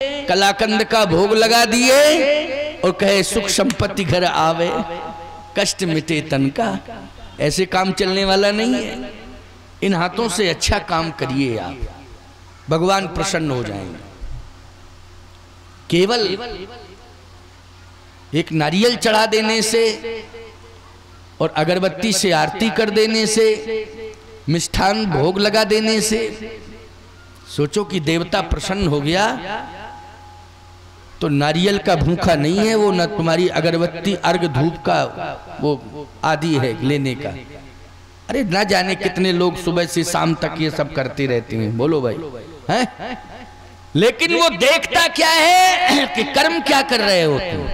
कलाकंद का भोग लगा दिए और कहे सुख संपत्ति घर आवे, कष्ट मिटे तन का। ऐसे काम चलने वाला नहीं है। इन हाथों से अच्छा काम करिए आप, भगवान प्रसन्न हो जाएंगे। केवल एक नारियल चढ़ा देने से और अगरबत्ती से आरती कर देने से, मिष्ठान भोग लगा देने से सोचो कि देवता प्रसन्न हो गया तो नारियल का भूखा नहीं है वो, न तुम्हारी अगरबत्ती अर्घ धूप का वो आदि है लेने का। अरे ना जाने कितने लोग सुबह से शाम तक ये सब करते रहते हैं, बोलो भाई हैं? लेकिन वो देखता क्या है कि कर्म क्या कर रहे हो तुम,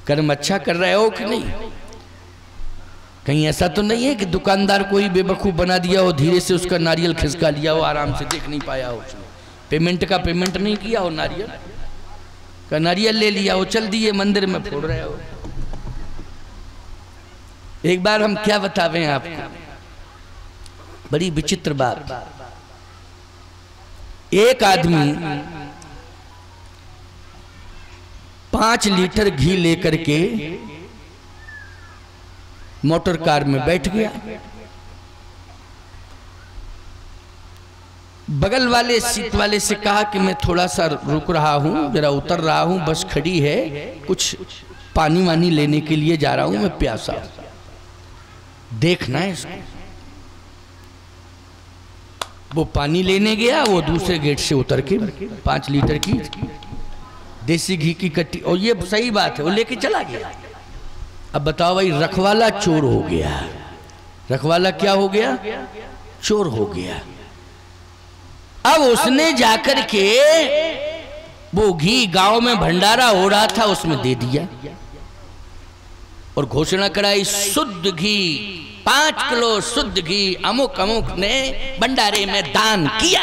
कर्म अच्छा कर रहे हो कि नहीं। कहीं ऐसा तो नहीं है कि दुकानदार कोई बेवकूफ बना दिया हो, धीरे से उसका नारियल खिसका लिया हो, आराम से देख नहीं पाया हो, पेमेंट का पेमेंट नहीं किया हो, नारियल का नारियल ले लिया हो, चल दिए मंदिर में फोड़ रहे हो। एक बार हम क्या बतावें आपको, बड़ी विचित्र बात। एक आदमी 5 लीटर घी लेकर के मोटर कार में बैठ गया। बगल वाले सीट वाले से कहा कि मैं थोड़ा सा रुक रहा हूं, जरा उतर रहा हूं, बस खड़ी है, कुछ पानी वानी लेने के लिए जा रहा हूं, मैं प्यासा, देखना है इसको। वो पानी लेने गया, वो दूसरे गेट से उतर के 5 लीटर की देसी घी की कट्टी, और ये सही बात है, वो लेके चला गया। अब बताओ भाई, रखवाला चोर हो गया। रखवाला क्या हो गया? चोर हो गया। अब उसने जाकर के वो घी गांव में भंडारा हो रहा था उसमें दे दिया और घोषणा कराई, शुद्ध घी 5 किलो शुद्ध घी अमुक अमुक ने भंडारे में दान किया।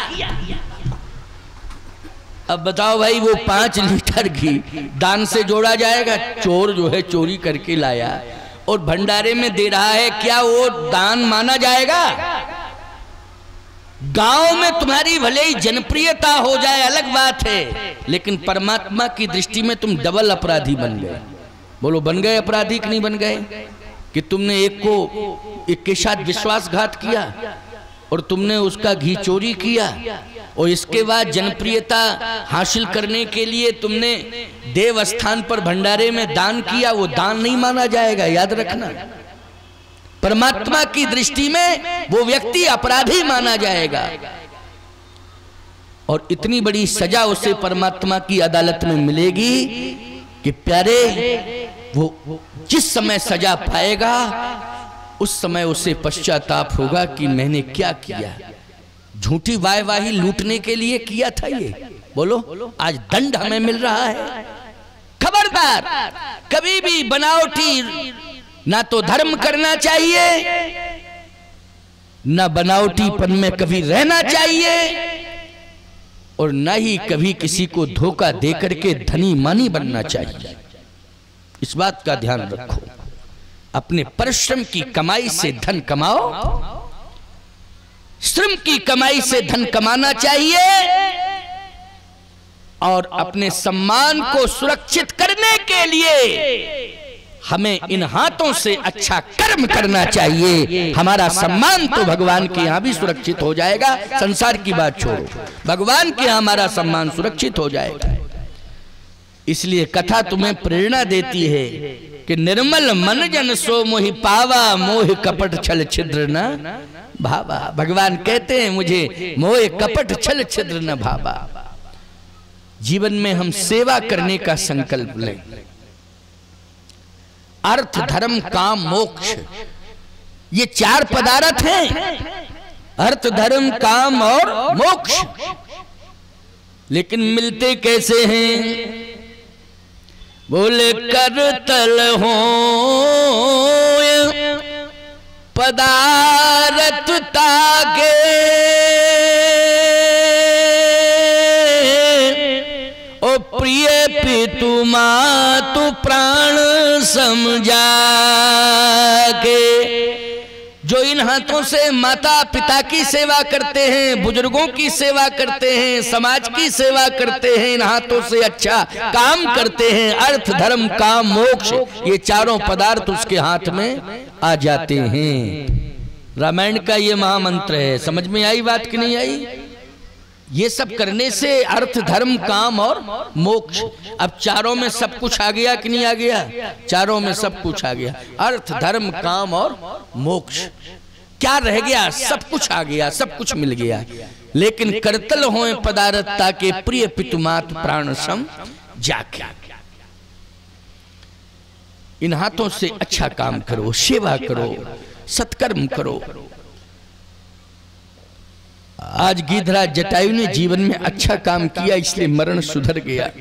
अब बताओ भाई, वो 5 लीटर घी दान से जोड़ा जाएगा? चोर जो है चोरी करके लाया और भंडारे में दे रहा है, क्या वो दान माना जाएगा? गांव में तुम्हारी भले ही जनप्रियता हो जाए अलग बात है, लेकिन परमात्मा की दृष्टि में तुम डबल अपराधी बन गए। बोलो, बन गए अपराधी कि नहीं बन गए? कि तुमने एक के साथ विश्वासघात किया और तुमने उसका घी चोरी किया और इसके बाद जनप्रियता हासिल करने के लिए तुमने देव स्थान पर भंडारे में दान किया। वो दान नहीं माना जाएगा, याद रखना। परमात्मा की दृष्टि में वो व्यक्ति अपराधी माना जाएगा और इतनी बड़ी सजा उसे परमात्मा की अदालत में मिलेगी कि प्यारे, वो जिस समय सजा पाएगा उस समय उसे पश्चाताप होगा कि मैंने क्या किया। झूठी वाहवाही लूटने के लिए किया था ये। बोलो, आज दंड हमें मिल रहा है। खबरदार, कभी भी बनावटी ना तो धर्म करना चाहिए, ना बनावटीपन में कभी रहना चाहिए और ना ही कभी किसी को धोखा देकर के धनी मानी बनना चाहिए। इस बात का ध्यान रखो। अपने परिश्रम की कमाई से धन कमाओ, श्रम की कमाई से धन कमाना चाहिए और अपने सम्मान को सुरक्षित करने के लिए हमें इन हाथों से अच्छा कर्म करना चाहिए। हमारा सम्मान तो भगवान के यहाँ भी सुरक्षित हो जाएगा। संसार की बात छोड़ो, भगवान के यहाँ हमारा सम्मान सुरक्षित हो जाएगा। इसलिए कथा तुम्हें प्रेरणा देती है कि निर्मल मन जन सो मोहि पावा, मोह कपट छल छिद्र न भावा। भगवान कहते हैं, मुझे मोह कपट छल छिद्र न भावा। जीवन में हम सेवा करने का संकल्प लें। अर्थ, धर्म, काम, मोक्ष, ये 4 पदार्थ हैं। अर्थ, धर्म, काम और मोक्ष। लेकिन मिलते कैसे हैं? बोले, कर तल हो पदारथ ताके, ओ प्रिय पितु मातु प्राण समझा के, जो इन हाथों से माता पिता की सेवा करते हैं, बुजुर्गों की सेवा करते हैं, समाज की सेवा करते हैं, इन हाथों से अच्छा काम करते हैं, अर्थ धर्म काम मोक्ष ये चारों पदार्थ उसके हाथ में आ जाते हैं। रामायण का ये महामंत्र है। समझ में आई बात कि नहीं आई? ये सब करने से अर्थ धर्म काम और मोक्ष, अब चारों में सब कुछ आ गया कि नहीं आ गया? चारों में सब कुछ आ गया, अर्थ धर्म काम और मोक्ष। क्या रह गया? सब कुछ आ गया, सब कुछ मिल गया। लेकिन करतल होए पदारत्ता के प्रिय पितुमात प्राण सम जाके। इन हाथों से अच्छा काम करो, सेवा करो, सत्कर्म करो। आज गिद्धराज जटायु ने जीवन में अच्छा काम किया, इसलिए मरण सुधर गया।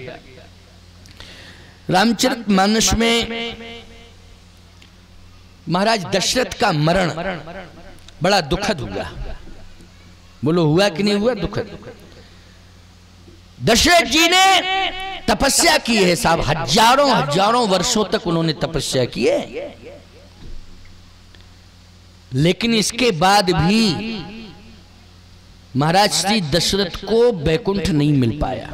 रामचरितमानस में महाराज दशरथ का मरण बड़ा दुखद हुआ। बोलो हुआ कि नहीं हुआ? दुखद। दशरथ जी ने तपस्या की है साहब, हजारों हजारों वर्षों तक उन्होंने तपस्या की है, लेकिन इसके बाद भी महाराज श्री दशरथ को बैकुंठ नहीं मिल पाया,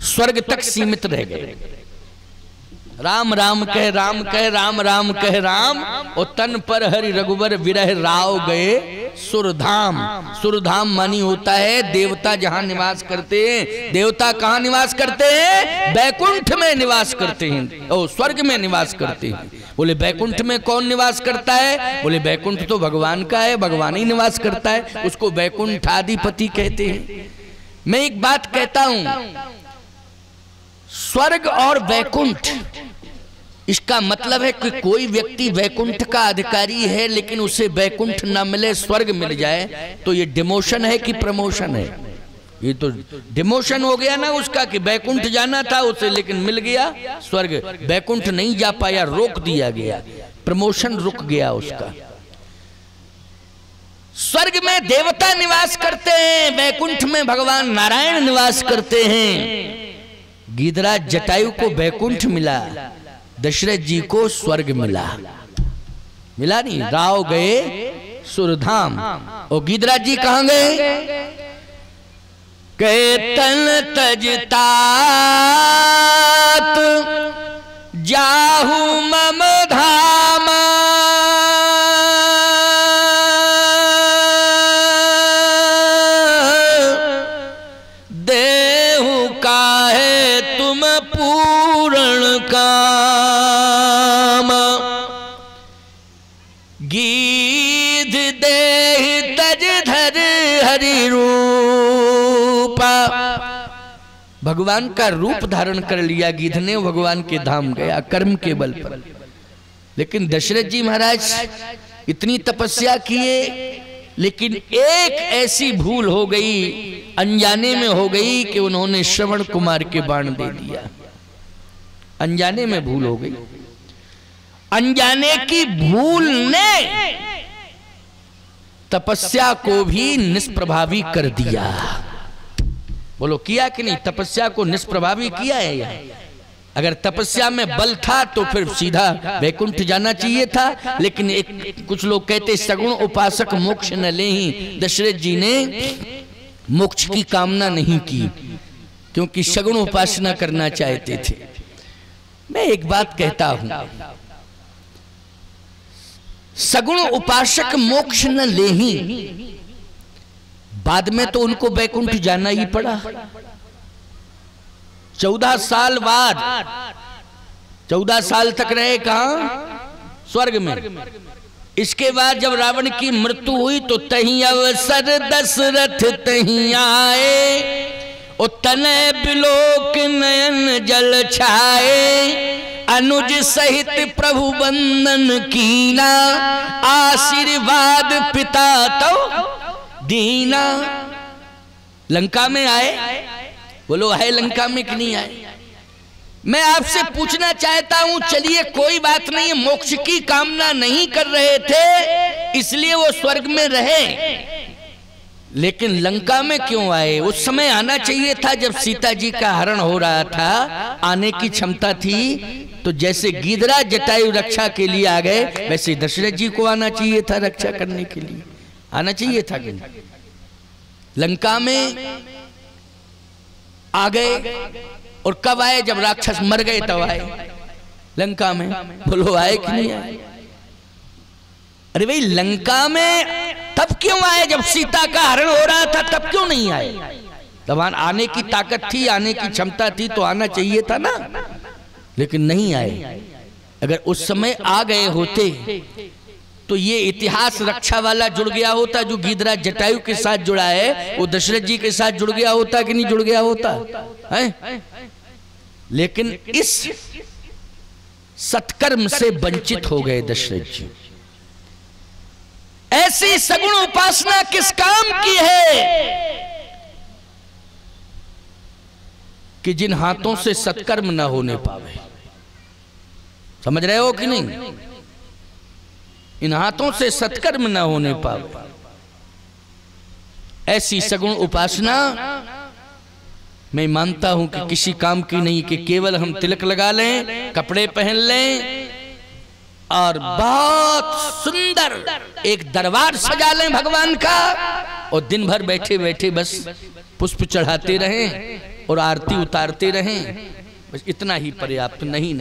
स्वर्ग तक सीमित रह गए। राम राम कह राम कह राम राम कह राम, और तन पर हरि रघुबर विरह राव गए सुरधाम। सुरधाम मानी होता है देवता जहां निवास करते हैं। देवता कहां निवास करते हैं? बैकुंठ में निवास करते हैं, ओ स्वर्ग में निवास करते हैं। बोले बैकुंठ में कौन निवास करता है? बोले बैकुंठ तो भगवान का है, भगवान ही निवास करता है, उसको बैकुंठाधिपति कहते हैं। मैं एक बात कहता हूं, स्वर्ग और बैकुंठ, इसका मतलब है कि कोई व्यक्ति वैकुंठ का अधिकारी है लेकिन उसे वैकुंठ न मिले, स्वर्ग मिल जाए, तो ये डिमोशन है कि प्रमोशन है? ये तो डिमोशन हो गया ना उसका, कि वैकुंठ जाना था उसे लेकिन मिल गया स्वर्ग, वैकुंठ नहीं जा पाया, रोक दिया गया, प्रमोशन रुक गया उसका। स्वर्ग में देवता निवास करते हैं, वैकुंठ में भगवान नारायण निवास करते हैं। गिद्धराज जटायु को वैकुंठ मिला, दशरथ जी को स्वर्ग मिला। मिला नहीं? राव गए सुरधाम, और गिद्धराज जी कहां गए? के तन तजतात जाहु मम धाम, देहु काहे तुम पूर्ण काम, गीध देहि तज धर हरि रूपा। भगवान का रूप धारण कर लिया गिद्ध ने, भगवान के धाम गया कर्म के बल पर। लेकिन दशरथ जी महाराज इतनी तपस्या किए, लेकिन एक ऐसी भूल हो गई, अनजाने में हो गई, कि उन्होंने श्रवण कुमार के बाण दे दिया। अनजाने में भूल हो गई। अनजाने की भूल ने तपस्या को भी निष्प्रभावी कर दिया। बोलो किया कि नहीं? तपस्या को निष्प्रभावी किया है यहाँ। अगर तपस्या में बल था तो फिर सीधा वैकुंठ जाना चाहिए था, लेकिन एक कुछ लोग कहते सगुण उपासक मोक्ष न लेहि। दशरथ जी ने मोक्ष की कामना नहीं की, क्योंकि सगुण उपासना करना चाहते थे। मैं एक बात कहता हूं, सगुण उपासक मोक्ष न लेहि, बाद में तो उनको वैकुंठ जाना ही पड़ा। 14 साल बाद, 14 साल तक रहे कहां? स्वर्ग में। इसके बाद जब रावण की मृत्यु हुई तो तहीं अवसर दशरथ तहीं आए, ओ तनय बिलोक नयन जल छाए, अनुज सहित प्रभु वंदन कीना, आशीर्वाद पिता तो दीना। लंका में आए, बोलो आए लंका में कि नहीं आए? मैं आपसे पूछना चाहता हूं, चलिए कोई बात नहीं, मोक्ष की कामना नहीं कर रहे थे इसलिए वो स्वर्ग में रहे, लेकिन लंका में क्यों आए? उस समय आना चाहिए था जब सीता जी का हरण हो रहा था, आने की क्षमता थी, तो जैसे गिदरा जटायु रक्षा के लिए आ गए, वैसे दशरथ जी को आना चाहिए था रक्षा करने के लिए, आना चाहिए था कि नहीं? लंका में आ गए और कब आए? जब राक्षस मर गए तब आए लंका में। बोलो आए कि नहीं आए? अरे भाई लंका में तब क्यों आए? जब सीता का हरण हो रहा था तब क्यों नहीं आए? तब आने की ताकत थी, आने की क्षमता थी तो आना चाहिए था ना, लेकिन नहीं आए। अगर उस समय आ गए होते तो ये इतिहास रक्षा वाला जुड़ गया होता, जो गिदरा जटायु के साथ जुड़ा है वो दशरथ जी के साथ जुड़ गया होता कि नहीं जुड़ गया होता है? लेकिन इस सत्कर्म से वंचित हो गए दशरथ जी। ऐसी सगुण उपासना किस काम की है कि जिन हाथों से सत्कर्म न होने पावे। समझ रहे हो कि नहीं? इन हाथों से सत्कर्म न होने पावे। ऐसी सगुण उपासना मैं मानता हूं कि किसी काम की नहीं, कि केवल हम तिलक लगा लें, कपड़े पहन लें और बहुत सुंदर एक दरबार सजा लें भगवान का और दिन भर बैठे बैठे बस पुष्प चढ़ाते रहें और आरती उतारते रहें, बस इतना ही पर्याप्त नहीं।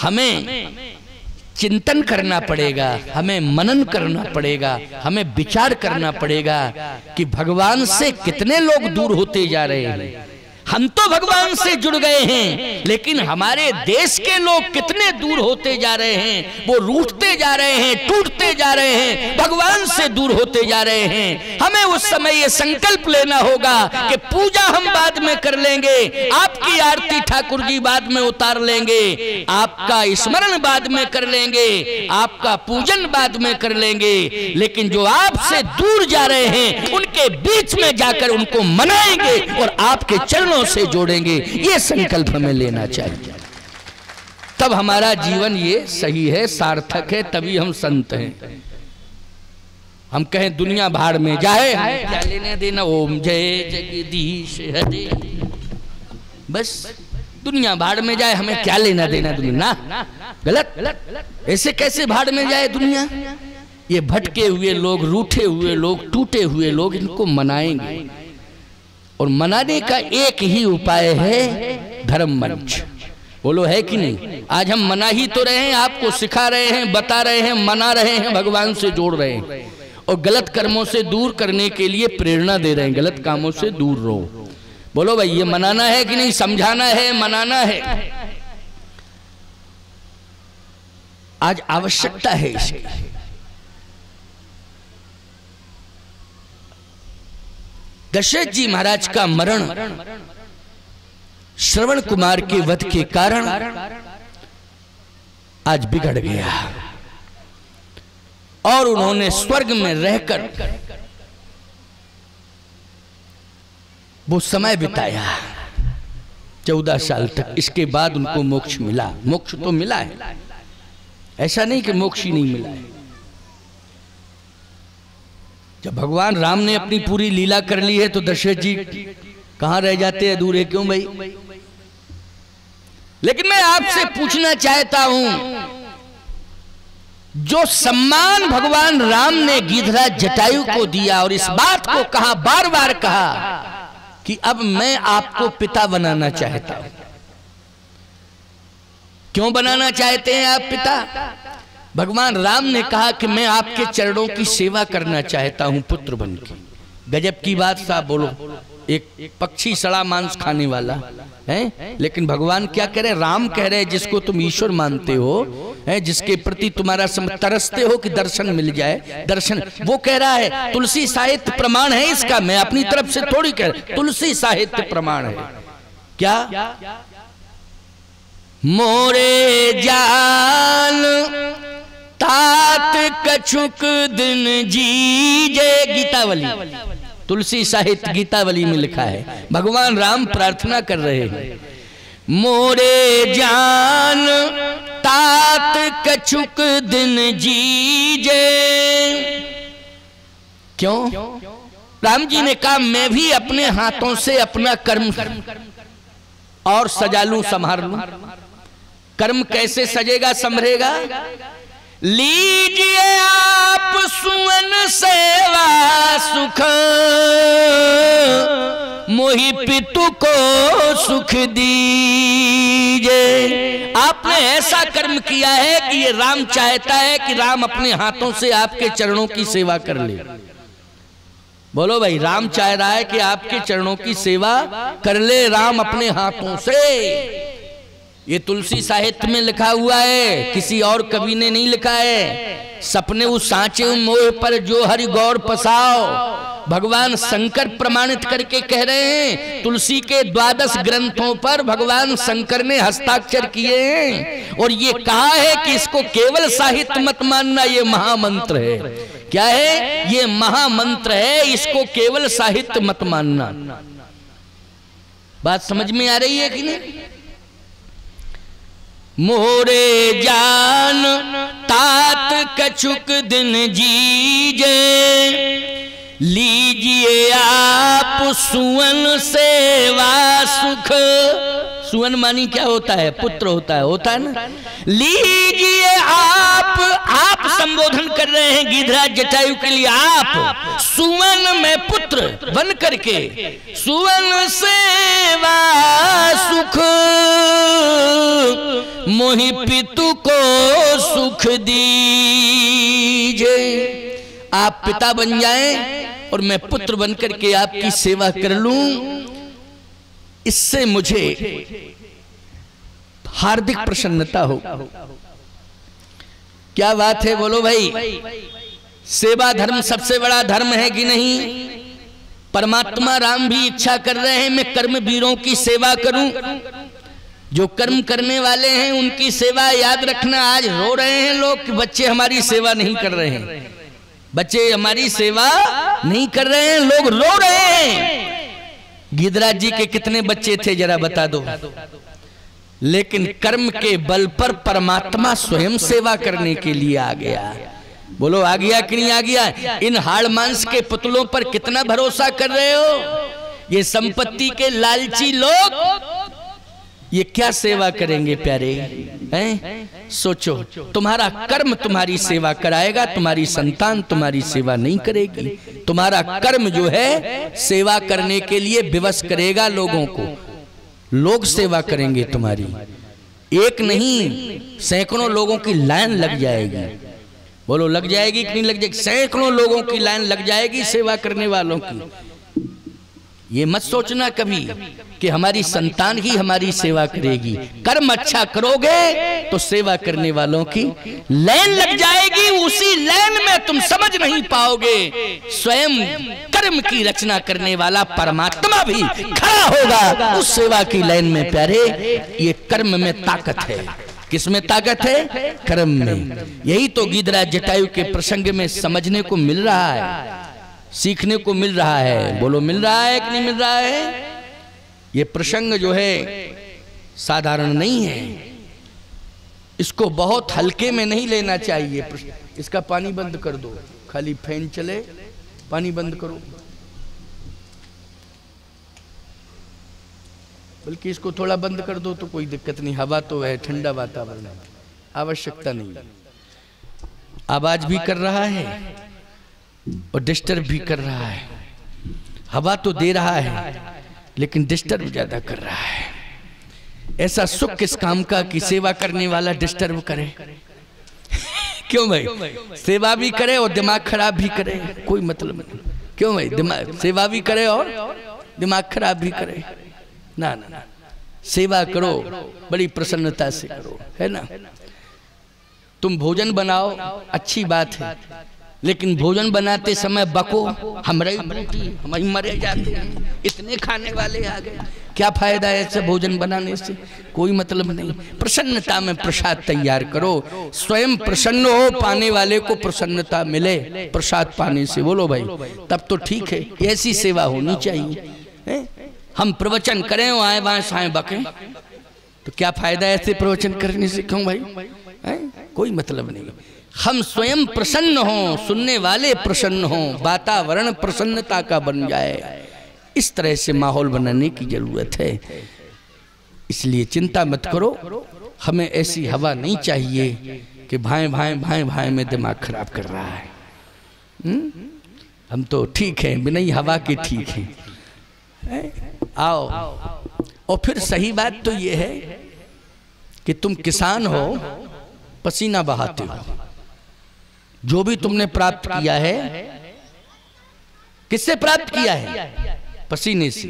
हमें चिंतन करना पड़ेगा, हमें मनन करना पड़ेगा, हमें विचार करना पड़ेगा कि भगवान से कितने लोग दूर होते जा रहे हैं। हम तो भगवान से जुड़ गए हैं, लेकिन हमारे देश के लोग कितने दूर होते जा रहे हैं, वो रूठते जा रहे हैं, टूटते जा रहे हैं, भगवान से दूर होते जा रहे हैं। हमें उस समय ये संकल्प लेना होगा कि पूजा हम बाद में कर लेंगे, आपकी आरती ठाकुर जी बाद में उतार लेंगे, आपका स्मरण बाद में कर लेंगे, आपका पूजन बाद में कर लेंगे, लेकिन जो आपसे दूर जा रहे हैं उनके बीच में जाकर उनको मनाएंगे और आपके चरणों से जोड़ेंगे। ये संकल्प हमें लेना चाहिए, तब हमारा जीवन ये सही है, सार्थक है, तभी हम संत हैं। हम कहें दुनिया भाड़ में जाए, क्या लेने देना, ओम जय जगदीश हरे, बस दुनिया भाड़ में जाए, हमें क्या लेना देना दुनिया। ना, गलत। ऐसे कैसे भाड़ में जाए दुनिया? ये भटके हुए लोग, रूठे हुए लोग, टूटे हुए लोग, इनको मनाएंगे और मनाने का एक ही उपाय है धर्म मंच। बोलो है कि नहीं? आज हम मना ही तो रहे हैं, आपको सिखा रहे हैं, बता रहे हैं, मना रहे हैं, भगवान से जोड़ रहे हैं और गलत कर्मों से दूर करने के लिए प्रेरणा दे रहे हैं, गलत कामों से दूर रहो। बोलो भाई, ये मनाना है कि नहीं? समझाना है, मनाना है। आज आवश्यकता है इसकी। दशरथ जी महाराज का मरण श्रवण कुमार के वध के कारण आज बिगड़ गया और उन्होंने स्वर्ग में रहकर वो समय बिताया 14 साल तक। इसके बाद उनको मोक्ष मिला। मोक्ष तो मिला है, ऐसा नहीं कि मोक्ष ही नहीं मिला है। जब भगवान राम ने अपनी पूरी लीला कर ली है तो दशरथ जी कहां रह जाते हैं, अधूरे क्यों भाई? लेकिन मैं आपसे पूछना चाहता हूं, जो सम्मान भगवान राम ने गिदरा जटायु को दिया और इस बात को कहा, बार बार कहा कि अब मैं आपको पिता बनाना चाहता हूं। क्यों बनाना चाहते हैं आप पिता? भगवान राम ने कहा कि मैं आपके चरणों की सेवा करना चाहता हूं पुत्र बन के। गजब की बात साहब, बोलो। एक पक्षी सड़ा मांस खाने वाला है, लेकिन भगवान क्या कह रहे हैं? राम कह रहे हैं जिसको तुम ईश्वर मानते हो, है, जिसके प्रति तुम्हारा तरसते हो कि दर्शन मिल जाए, दर्शन, वो कह रहा है। तुलसी साहित्य प्रमाण है इसका, मैं अपनी तरफ से थोड़ी कह रहा, तुलसी साहित्य प्रमाण है। क्या? मोरे जान तात कछुक दिन जीजे, गीतावली, तुलसी साहित्य गीतावली में लिखा है। भगवान राम प्रार्थना कर रहे हैं, मोरे जान तात कछुक दिन जीजे। क्यों? राम जी ने कहा मैं भी अपने हाथों से अपना कर्म और सजा लूं, संभाल लूं। कर्म कैसे सजेगा संभरेगा? लीजिए आप सुवन सेवा सुख, मोहि पितु को सुख दीजिए। आपने ऐसा कर्म किया है कि ये राम चाहता है कि राम अपने हाथों से आपके चरणों की सेवा कर ले। बोलो भाई, राम चाह रहा है कि आपके चरणों की सेवा कर ले राम अपने हाथों से। ये तुलसी साहित्य में लिखा हुआ है, किसी और कवि ने नहीं लिखा है। सपने उस सांचे मोह पर जो हरि गौर पसाओ, भगवान शंकर प्रमाणित करके कह रहे हैं। तुलसी के 12 ग्रंथों पर भगवान शंकर ने हस्ताक्षर किए हैं और ये कहा है कि इसको केवल साहित्य मत मानना, ये महामंत्र है। क्या है? ये महामंत्र है, इसको केवल साहित्य मत मानना। बात समझ में आ रही है कि नहीं? मोरे जान तात कछुक दिन जीजे, लीजिए आप सुवन सेवा सुख। सुवन मानी क्या होता है? पुत्र होता है ना। लीजिए आप संबोधन कर रहे हैं गिरिराज जटायु के लिए। आप सुवन में पुत्र बन करके, सुवन सेवा सुख, मोहि पितु को सुख दीजिए। आप पिता बन जाएं और मैं पुत्र बनकर के आपकी सेवा कर लूं, इससे मुझे हार्दिक प्रसन्नता हो। क्या बात है? बोलो भाई, सेवा धर्म सबसे बड़ा धर्म है कि नहीं? परमात्मा राम भी इच्छा कर रहे हैं मैं कर्म वीरों की सेवा करूं। जो कर्म करने वाले हैं उनकी सेवा याद रखना। आज रो रहे हैं लोग कि बच्चे हमारी सेवा नहीं कर रहे हैं, बच्चे हमारी सेवा नहीं कर रहे हैं, लोग रो रहे हैं। गिरिराज जी के कितने बच्चे थे जरा बता दो? लेकिन कर्म के बल पर परमात्मा स्वयं सेवा करने के लिए आ गया। बोलो, आ गया कि नहीं आ गया? इन हाड़ मांस के पुतलों पर कितना भरोसा कर रहे हो? ये संपत्ति के लालची लोग ये क्या सेवा करेंगे प्यारे हैं? सोचो, तुम्हारा कर्म तुम्हारी सेवा कराएगा, तुम्हारी संतान तुम्हारी सेवा नहीं करेगी। तुम्हारा कर्म जो है सेवा करने के लिए विवश करेगा लोगों को। लोग सेवा करेंगे तुम्हारी, एक नहीं सैकड़ों लोगों की लाइन लग जाएगी। बोलो, लग जाएगी कि नहीं लग जाएगी? सैकड़ों लोगों की लाइन लग जाएगी सेवा करने वालों की। ये मत सोचना कभी कि हमारी संतान ही हमारी सेवा करेगी। कर्म अच्छा करोगे तो सेवा करने वालों की लाइन लग जाएगी। उसी लाइन में तुम समझ नहीं पाओगे, स्वयं कर्म की रचना करने वाला परमात्मा भी खड़ा होगा उस सेवा की लाइन में। प्यारे, ये कर्म में ताकत है। किसमें ताकत है? कर्म में। यही तो गिरिराज जटायु के प्रसंग में समझने को मिल रहा है, सीखने को मिल रहा है। बोलो, मिल रहा है कि नहीं मिल रहा है? ये प्रसंग जो है साधारण नहीं है, इसको बहुत हल्के में नहीं लेना चाहिए। इसका पानी बंद कर दो, खाली फैन चले, पानी बंद करो। बल्कि इसको थोड़ा बंद कर दो तो कोई दिक्कत नहीं, हवा तो है, ठंडा वातावरण है, आवश्यकता नहीं। आवाज भी कर रहा है और डिस्टर्ब भी कर रहा है। हवा तो दे रहा है लेकिन डिस्टर्ब ज्यादा कर रहा है। ऐसा सुख किस काम का कि सेवा करने वाला डिस्टर्ब करे? क्यों भाई? सेवा भी करे और दिमाग खराब भी करे, कोई मतलब नहीं। क्यों भाई? दिमाग सेवा भी करे और दिमाग खराब भी करे? ना ना ना, सेवा करो बड़ी प्रसन्नता से करो, है ना। तुम भोजन बनाओ, अच्छी बात है, लेकिन भोजन बनाते समय बको, हमारी मरे जाते हैं, इतने खाने वाले आ गए, क्या फायदा है ऐसे भोजन बनाने से? कोई मतलब नहीं। प्रसन्नता में प्रसाद तैयार करो, स्वयं प्रसन्न हो, पाने वाले को प्रसन्नता मिले प्रसाद पाने से। बोलो भाई, तब तो ठीक है, ऐसी सेवा होनी चाहिए। हम प्रवचन करें और आए वहां साए बके तो क्या फायदा ऐसे प्रवचन करने से? क्यों भाई? कोई मतलब नहीं। हम स्वयं प्रसन्न हों, सुनने वाले प्रसन्न हों, वातावरण प्रसन्नता का बन जाए, इस तरह से माहौल बनाने की जरूरत है। इसलिए चिंता मत करो, हमें ऐसी हवा नहीं चाहिए कि भाई भाई भाई भाई में दिमाग खराब कर रहा है। हम तो ठीक हैं, बिना ही हवा के ठीक हैं। आओ। और फिर सही बात तो ये है कि तुम किसान हो, पसीना बहाते हो, जो भी तुमने प्राप्त किया है किससे प्राप्त किया है? पसीने से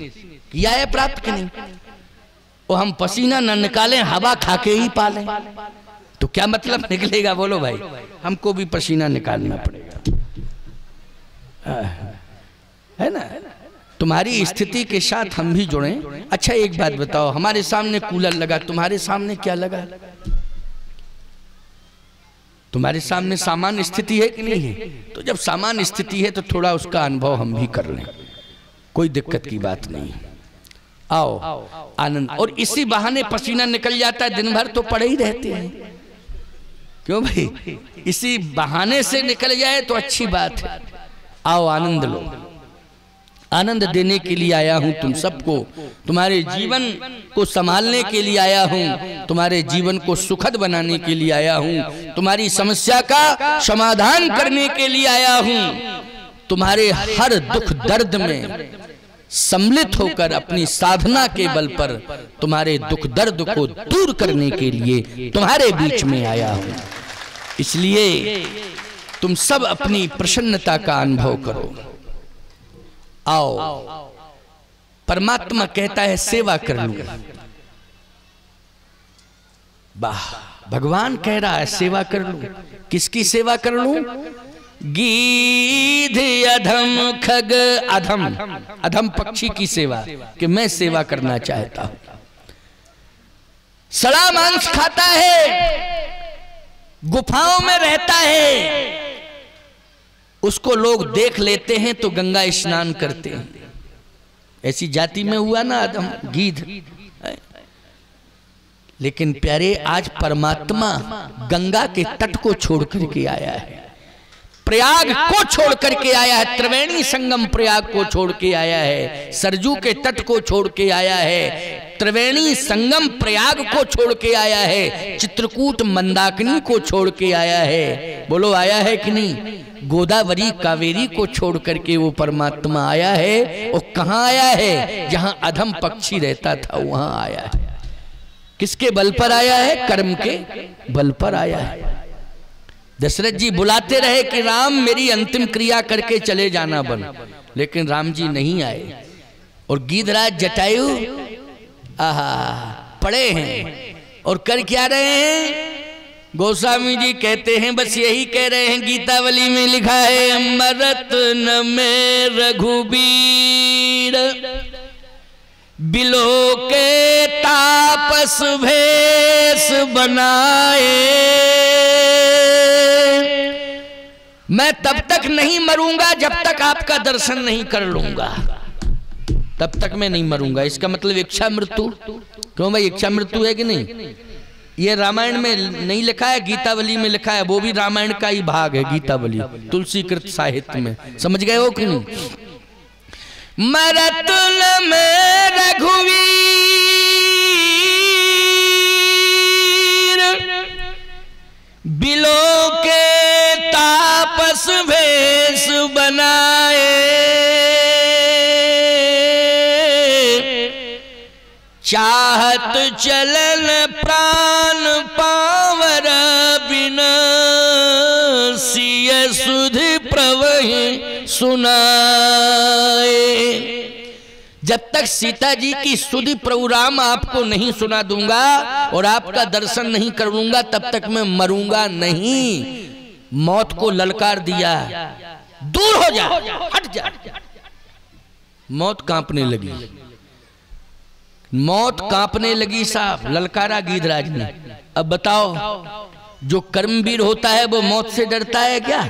किया है प्राप्त कि नहीं? और हम पसीना न निकालें, हवा खाके ही पालें, तो क्या मतलब निकलेगा? बोलो भाई, हमको भी पसीना निकालना पड़ेगा, है ना? तुम्हारी स्थिति के साथ हम भी जुड़े। अच्छा एक बात बताओ, हमारे सामने कूलर लगा, तुम्हारे सामने क्या लगा? तुम्हारे सामने सामान्य स्थिति है कि नहीं है? तो जब सामान्य स्थिति है तो थोड़ा उसका अनुभव हम भी कर लें, कोई दिक्कत की बात नहीं। आओ आनंद। और इसी बहाने पसीना निकल जाता है, दिन भर तो पड़े ही रहते हैं। क्यों भाई? इसी बहाने से निकल जाए तो अच्छी बात है। आओ आनंद लो। आनंद देने के लिए आया हूं तुम सबको, तुम्हारे जीवन को संभालने के लिए आया हूं, तुम्हारे जीवन को सुखद बनाने के लिए आया हूं, तुम्हारी समस्या का समाधान करने के लिए आया हूं, तुम्हारे हर दुख दर्द में सम्मिलित होकर अपनी साधना के बल पर तुम्हारे दुख दर्द को दूर करने के लिए तुम्हारे बीच में आया हूं। इसलिए तुम सब अपनी प्रसन्नता का अनुभव करो। आओ। परमात्मा कहता है सेवा कर लूं। वाह, भगवान कह रहा है सेवा कर लूं। किसकी सेवा कर लूं? गीध अधम खग अधम, अधम पक्षी की सेवा कि मैं सेवा करना चाहता हूं। सड़ा मांस खाता है, गुफाओं में रहता है, उसको लोग देख लेते हैं तो गंगा स्नान करते हैं। ऐसी जाति में हुआ ना अधम, गीध। लेकिन प्यारे, आज परमात्मा गंगा के तट को छोड़ करके आया है, प्रयाग को छोड़ करके आया है, त्रिवेणी संगम प्रयाग को छोड़ के आया है, सरजू के तट को छोड़ के आया है, त्रिवेणी संगम प्रयाग को छोड़ के आया है, चित्रकूट मंदाकिनी को छोड़ के आया है। बोलो आया है कि नहीं? गोदावरी कावेरी को छोड़ करके वो परमात्मा आया है। और कहाँ आया है? जहां अधम पक्षी रहता था वहां आया है। किसके बल पर आया है? कर्म के बल पर आया है। दशरथ जी बुलाते रहे कि राम मेरी अंतिम क्रिया करके चले जाना बन, लेकिन राम जी नहीं आए। और गीधराज जटायु आहा पड़े हैं और कर क्या रहे हैं? गोस्वामी जी कहते हैं बस यही कह रहे हैं, गीतावली में लिखा है, अमृत न में रघुबीर बिलो के तापस भेष बनाए। मैं तब तक नहीं मरूंगा जब तक आपका दर्शन नहीं कर लूंगा, तब तक मैं नहीं मरूंगा। इसका मतलब इच्छा मृत्यु। क्यों भाई, इच्छा मृत्यु है कि नहीं? ये रामायण में नहीं लिखा है, गीतावली में लिखा है। वो भी रामायण का ही भाग है गीतावली, तुलसीकृत साहित्य में। समझ गए हो कि नहीं? मरतुल में रघुवीर बिलो के तापस भेष बनाए। चाहत चलन प्राण पावर बिना सिय सुध प्रवहि सुनाए। जब तक सीता जी की सुधि प्रभु राम आपको नहीं सुना दूंगा और आपका दर्शन नहीं करूंगा, तब तक मैं मरूंगा नहीं। मौत को ललकार दिया, दूर हो जा, हट जा। मौत कांपने लगी, मौत कांपने लगी साहब, ललकारा गीधराज ने। अब बताओ, जो कर्मवीर होता है वो मौत से डरता है क्या?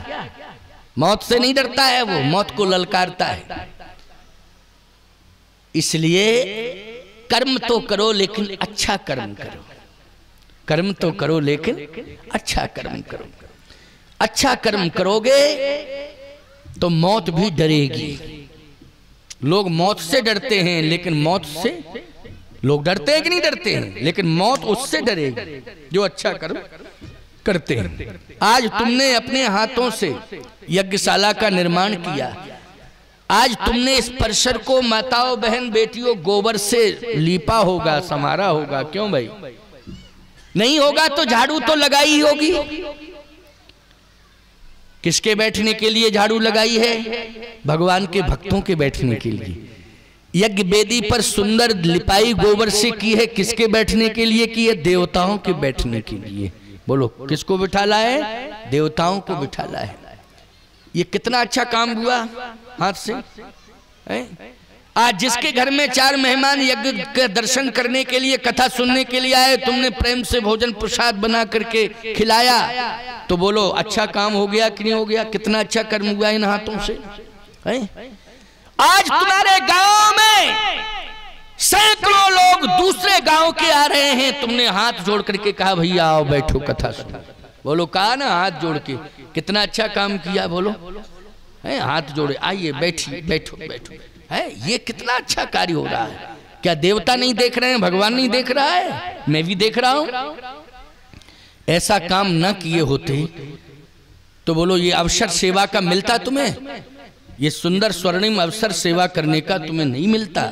मौत से नहीं डरता है, वो मौत को ललकारता है। इसलिए कर्म तो करो लेकिन अच्छा कर्म करो, कर्म तो करो लेकिन अच्छा कर्म करो। अच्छा कर्म करोगे तो मौत भी डरेगी। लोग मौत से डरते हैं लेकिन मौत से लोग डरते हैं कि नहीं डरते हैं, लेकिन मौत उससे डरेगी जो अच्छा कर्म करते हैं। आज तुमने अपने हाथों से यज्ञशाला का निर्माण किया, आज तुमने इस परिसर को माताओं बहन बेटियों गोबर से लीपा होगा, संवारा होगा। क्यों भाई? नहीं होगा तो झाड़ू तो लगाई ही होगी। किसके बैठने के लिए झाड़ू लगाई है? भगवान के भक्तों के बैठने के लिए। यज्ञ वेदी पर सुंदर लिपाई गोबर से की है, किसके बैठने के लिए की है? देवताओं के बैठने के लिए। बोलो किसको बिठाला है? देवताओं को बिठाला है। ये कितना अच्छा काम हुआ हाथ से है? आज जिसके घर में 4 मेहमान यज्ञ के दर्शन करने के लिए, कथा सुनने के लिए आए, तुमने प्रेम से भोजन प्रसाद बना करके खिलाया, तो बोलो अच्छा काम हो गया कि नहीं हो गया? कितना अच्छा कर्म हुआ इन हाथों से है? आज तुम्हारे गांव में सैकड़ों लोग दूसरे गांव के आ रहे हैं, तुमने हाथ जोड़ करके कहा भैया आओ बैठो कथा सुनो। बोलो कहा ना हाथ जोड़ के, कितना अच्छा काम किया। बोलो है हाथ जोड़े, आइए बैठिए, बैठो बैठो है। ये कितना अच्छा कार्य हो रहा है। क्या देवता नहीं देख रहे हैं? भगवान नहीं देख रहा है? मैं भी देख रहा हूं। ऐसा काम न किए होते तो बोलो ये अवसर सेवा का मिलता तुम्हें? ये सुंदर स्वर्णिम अवसर सेवा करने का तुम्हें नहीं मिलता।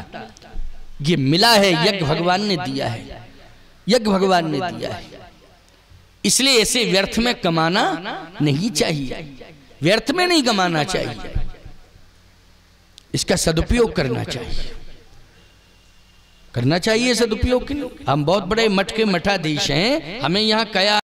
ये मिला है, यज्ञ भगवान ने दिया है, यज्ञ भगवान ने दिया है। इसलिए ऐसे व्यर्थ में कमाना नहीं चाहिए, व्यर्थ में नहीं कमाना चाहिए, इसका सदुपयोग करना चाहिए, करना चाहिए सदुपयोग। हम बहुत बड़े मठ के मठाधीश हैं, हमें यहाँ कया